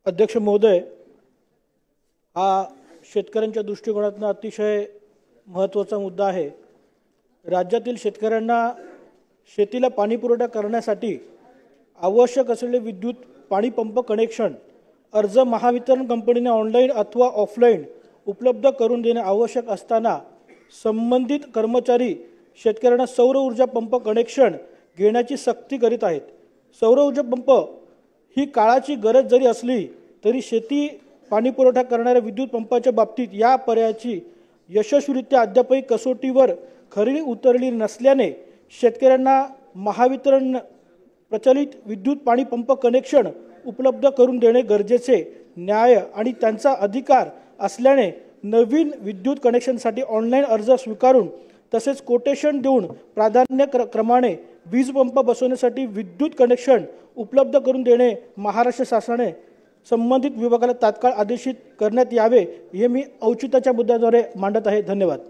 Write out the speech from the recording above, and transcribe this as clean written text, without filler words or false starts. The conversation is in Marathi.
अध्यक्ष महोदय, हा शेतकऱ्यांच्या दृष्टिकोनातून अतिशय महत्त्वाचा मुद्दा आहे। राज्यातील शेतकऱ्यांना शेतीला पाणी पुरवठा करण्यासाठी आवश्यक असलेले विद्युत पाणी पंप कनेक्शन अर्ज महावितरण कंपनीने ऑनलाईन अथवा ऑफलाईन उपलब्ध करून देणे आवश्यक असताना संबंधित कर्मचारी शेतकऱ्यांना सौर ऊर्जा पंप कनेक्शन घेण्याची सक्ती करीत आहेत। सौर ऊर्जा पंप ही काळाची गरज जरी असली तरी शेती पाणी पुरवठा करणाऱ्या विद्युत पंपाच्या बाबतीत या पर्यायाची यशस्वीरित्या अद्यापही कसोटीवर खरी उतरली नसल्याने शेतकऱ्यांना महावितरण प्रचलित विद्युत पाणी पंप कनेक्शन उपलब्ध करून देणे गरजेचे न्याय आणि त्यांचा अधिकार असल्याने नवीन विद्युत कनेक्शनसाठी ऑनलाईन अर्ज स्वीकारून तसेच कोटेशन देऊन प्राधान्यक्रमाने वीज पंप बसवण्यासाठी विद्युत कनेक्शन उपलब्ध करून देणे महाराष्ट्र शासनाने संबंधित विभागाला तात्काळ आदेशित करण्यात यावे हे मी औचित्याच्या मुद्द्याद्वारे मांडत आहे। धन्यवाद।